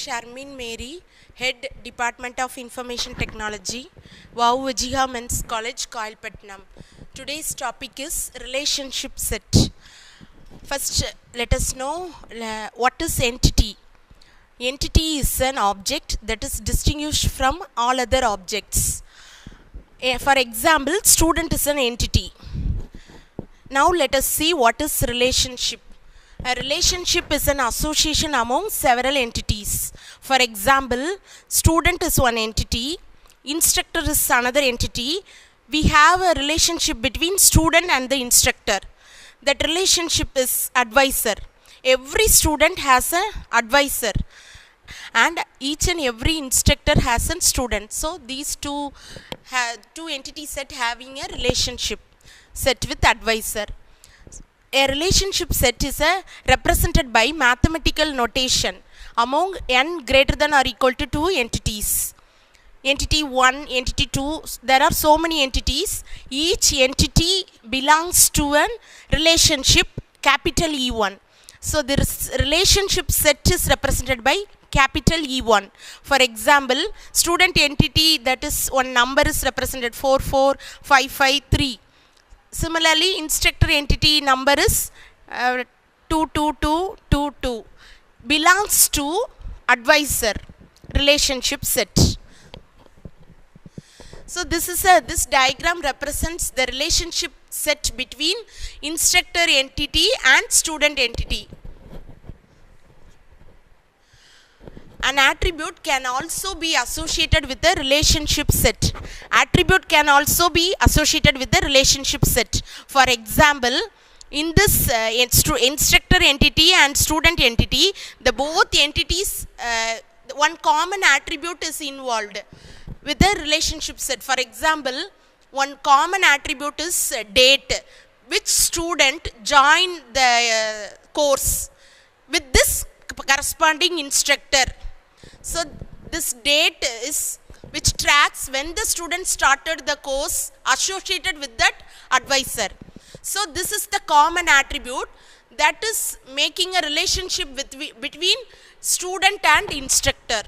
Sharmin Mary, Head Department of Information Technology, Vajiha Men's College, Koilpatnam. Today's topic is relationship set. First, let us know what is entity. Entity is an object that is distinguished from all other objects. For example, student is an entity. Now let us see what is relationship. A relationship is an association among several entities. For example, student is one entity, instructor is another entity. We have a relationship between student and the instructor. That relationship is advisor. Every student has an advisor and each and every instructor has a student. So these two entities set having a relationship set with advisor. A relationship set is represented by mathematical notation among n greater than or equal to 2 entities. Entity 1, entity 2, there are so many entities. Each entity belongs to a relationship capital E1. So this relationship set is represented by capital E1. For example, student entity, that is one number is represented 44553. Similarly, instructor entity number is 22222. Belongs to advisor relationship set. So this diagram represents the relationship set between instructor entity and student entity. An attribute can also be associated with the relationship set. Attribute can also be associated with the relationship set. For example, in this instructor entity and student entity, the both entities, one common attribute is involved with the relationship set. For example, one common attribute is date. Which student joined the course with this corresponding instructor. So this date is which tracks when the student started the course associated with that advisor. So this is the common attribute that is making a relationship between student and instructor.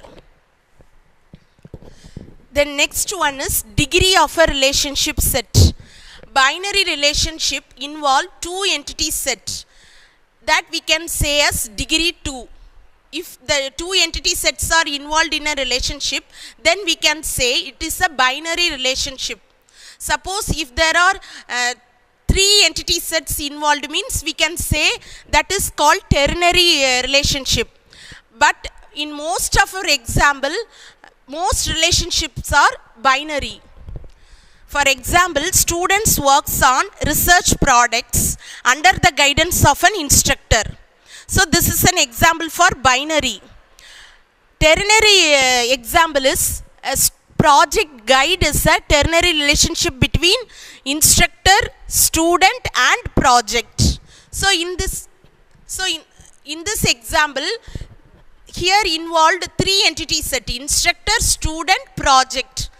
The next one is degree of a relationship set. Binary relationship involve two entity set that we can say as degree 2. If the two entity sets are involved in a relationship, then we can say it is a binary relationship. Suppose if there are three entity sets involved, means we can say that is called ternary relationship. But in most of our example, most relationships are binary. For example, students works on research products under the guidance of an instructor. So this is an example for binary. Ternary example is a project guide is a ternary relationship between instructor, student and project. So in this example, here involved three entity set: instructor, student, project.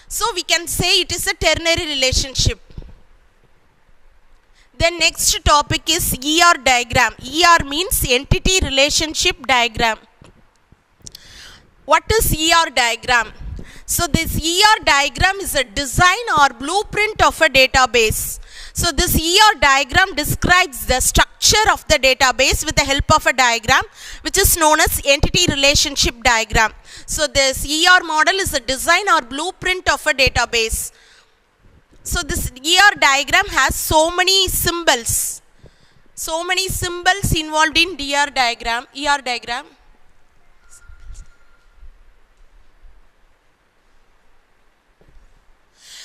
So we can say it is a ternary relationship. The next topic is ER diagram. ER means entity relationship diagram. What is ER diagram? So this ER diagram is a design or blueprint of a database. So this ER diagram describes the structure of the database with the help of a diagram which is known as entity relationship diagram. So this ER model is a design or blueprint of a database. So this ER diagram has so many symbols. So many symbols involved in ER diagram.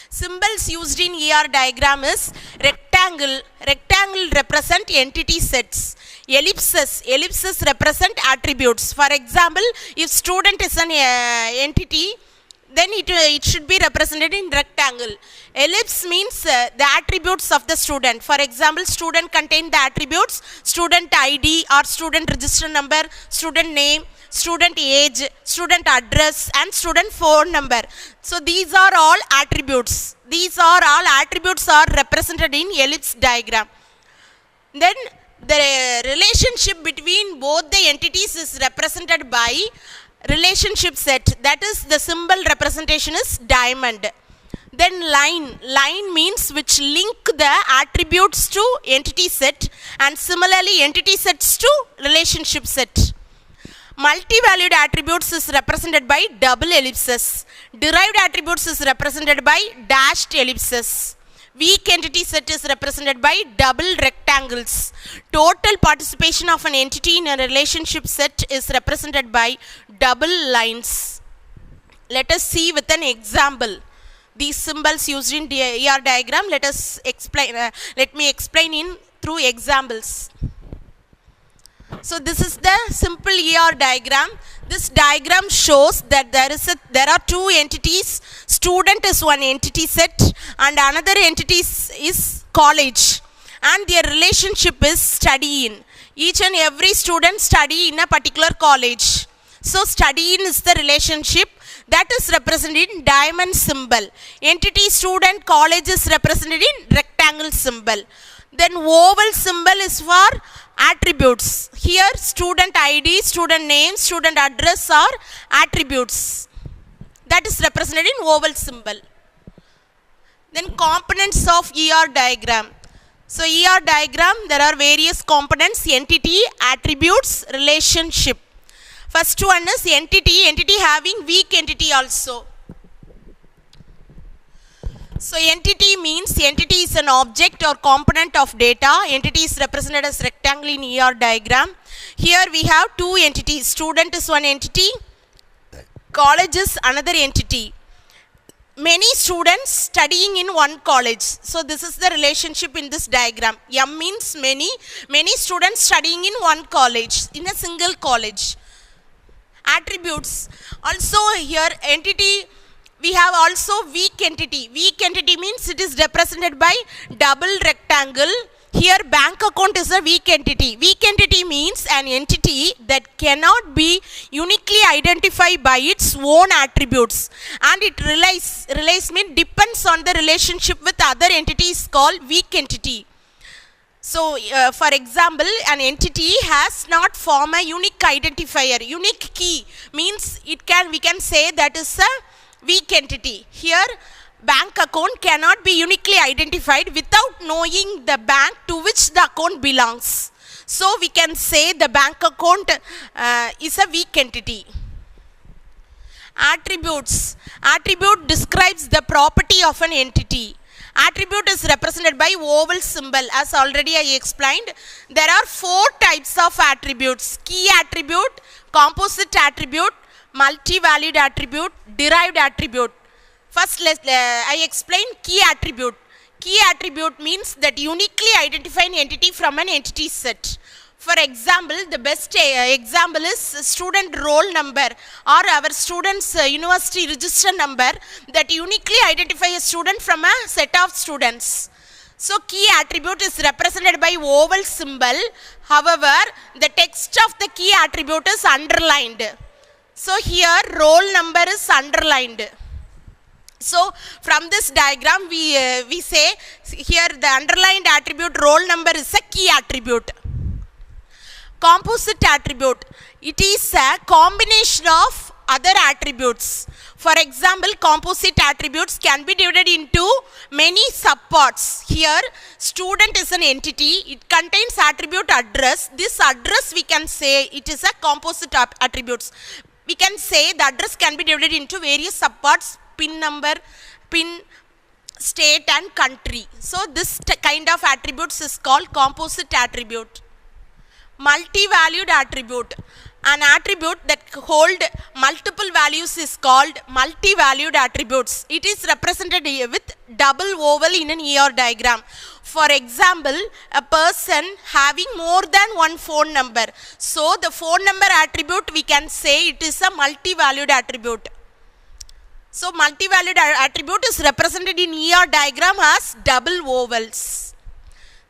Symbols used in ER diagram is rectangle. Rectangle represent entity sets. Ellipses represent attributes. For example, if student is an entity, then it should be represented in rectangle. Ellipse means the attributes of the student. For example, student contain the attributes student ID or student register number, student name, student age, student address and student phone number. So these are all attributes. These are all attributes are represented in ellipse diagram. Then the relationship between both the entities is represented by relationship set, that is the symbol representation is diamond. Then line means which link the attributes to entity set, and similarly entity sets to relationship set. Multivalued attributes is represented by double ellipses. Derived attributes is represented by dashed ellipses. Weak entity set is represented by double rectangles. Total participation of an entity in a relationship set is represented by double lines. Let us see with an example. These symbols used in ER diagram, let me explain through examples. So this is the simple ER diagram. This diagram shows that there are two entities. Student is one entity set and another entity is college, and their relationship is study in. Each and every student study in a particular college. So study in is the relationship that is represented in diamond symbol. Entity student college is represented in rectangle symbol. Then oval symbol is for attributes. Here student ID, student name, student address are attributes. That is represented in oval symbol. Then components of ER diagram. So ER diagram, there are various components: entity, attributes, relationship. First one is entity having weak entity also. So entity means entity is an object or component of data. Entity is represented as rectangle in ER diagram. Here we have two entities. Student is one entity, college is another entity. Many students studying in one college. So this is the relationship in this diagram. M means many students studying in one college, in a single college. Attributes. Also here entity, we have also weak entity. Weak entity means it is represented by double rectangle. Here bank account is a weak entity. Weak entity means an entity that cannot be uniquely identified by its own attributes, and it relies means depends on the relationship with other entities called weak entity. So for example, an entity has not formed a unique identifier. Unique key means we can say that is a weak entity. Here bank account cannot be uniquely identified without knowing the bank to which the account belongs. So we can say the bank account is a weak entity. Attributes. Attribute describes the property of an entity. Attribute is represented by oval symbol. As already I explained, there are four types of attributes: key attribute, composite attribute, multivalued attribute, derived attribute. First I explain key attribute. Key attribute means that uniquely identify an entity from an entity set. For example, the best example is student roll number or our students university register number that uniquely identify a student from a set of students. So key attribute is represented by oval symbol. However, the text of the key attribute is underlined. So here roll number is underlined. So from this diagram we say here the underlined attribute roll number is a key attribute. Composite attribute, it is a combination of other attributes. For example, composite attributes can be divided into many subparts. Here student is an entity, it contains attribute address. This address we can say it is a composite attributes. We can say the address can be divided into various subparts: pin number, pin, state and country. So this kind of attributes is called composite attribute. Multivalued attribute, an attribute that hold multiple values is called multivalued attributes. It is represented with double oval in an ER diagram. For example, a person having more than one phone number. So the phone number attribute we can say it is a multivalued attribute. So multivalued attribute is represented in ER diagram as double ovals.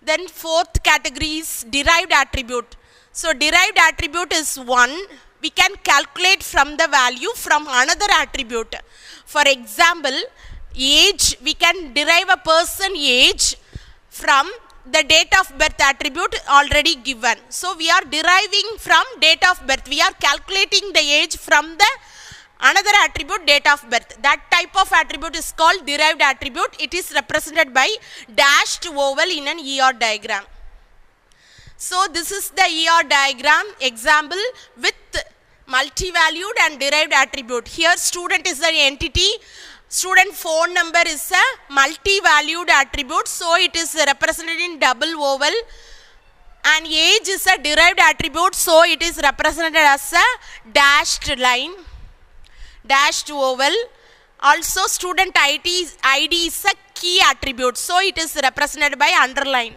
Then fourth category is derived attribute. So derived attribute is one we can calculate from the value from another attribute. For example, age, we can derive a person age from the date of birth attribute already given. So we are deriving from date of birth. We are calculating the age from the another attribute, date of birth. That type of attribute is called derived attribute. It is represented by dashed oval in an ER diagram. So this is the ER diagram example with multivalued and derived attribute. Here student is an entity. Student phone number is a multivalued attribute. So it is represented in double oval. And age is a derived attribute. So it is represented as a dashed line. Dashed oval. Also student ID is a key attribute. So it is represented by underline.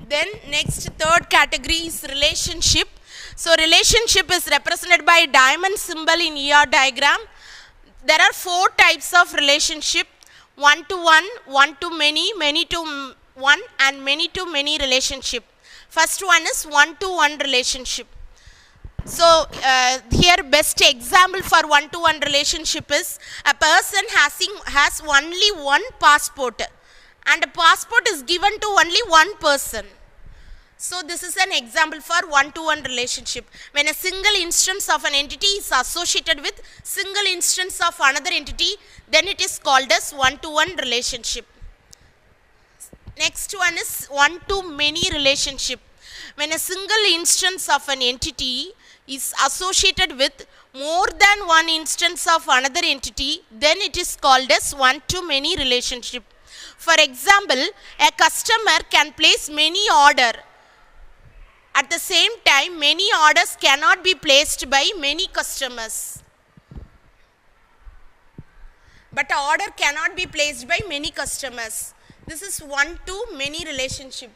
Then next third category is relationship. So relationship is represented by a diamond symbol in ER diagram. There are four types of relationship: one to one, one to many, many to one, and many to many relationship. First one is one to one relationship. So here best example for one to one relationship is a person has only one passport, and a passport is given to only one person. So this is an example for one-to-one relationship. When a single instance of an entity is associated with single instance of another entity, then it is called as one-to-one relationship. Next one is one-to-many relationship. When a single instance of an entity is associated with more than one instance of another entity, then it is called as one-to-many relationship. For example, a customer can place many orders. At the same time, many orders cannot be placed by many customers. But an order cannot be placed by many customers. This is one-to-many relationship.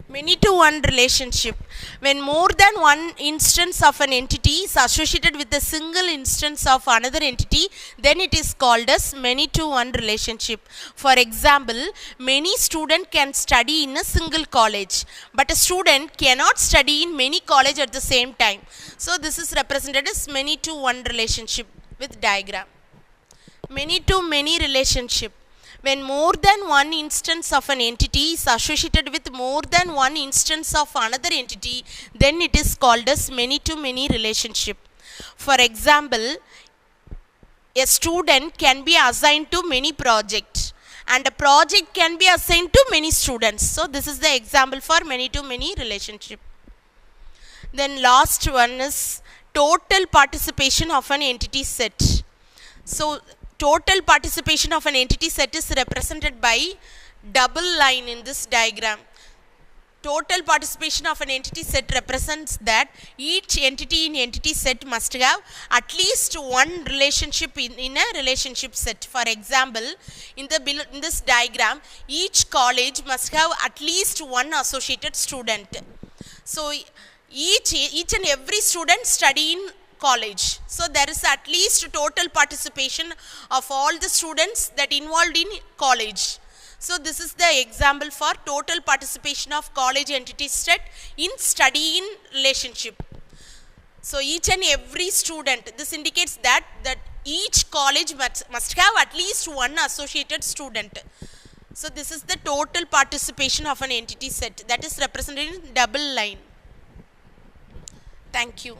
Many-to-one relationship. When more than one instance of an entity is associated with a single instance of another entity, then it is called as many-to-one relationship. For example, many students can study in a single college, but a student cannot study in many colleges at the same time. So this is represented as many-to-one relationship with diagram. Many-to-many relationship. When more than one instance of an entity is associated with more than one instance of another entity, then it is called as many-to-many relationship. For example, a student can be assigned to many projects, and a project can be assigned to many students. So this is the example for many-to-many relationship. Then last one is total participation of an entity set. So total participation of an entity set is represented by double line in this diagram. Total participation of an entity set represents that each entity in entity set must have at least one relationship in a relationship set. For example, in this diagram, each college must have at least one associated student. So each and every student study in college. So there is at least total participation of all the students that involved in college. So this is the example for total participation of college entity set in study in relationship. So each and every student, this indicates that each college must have at least one associated student. So this is the total participation of an entity set that is represented in double line. Thank you.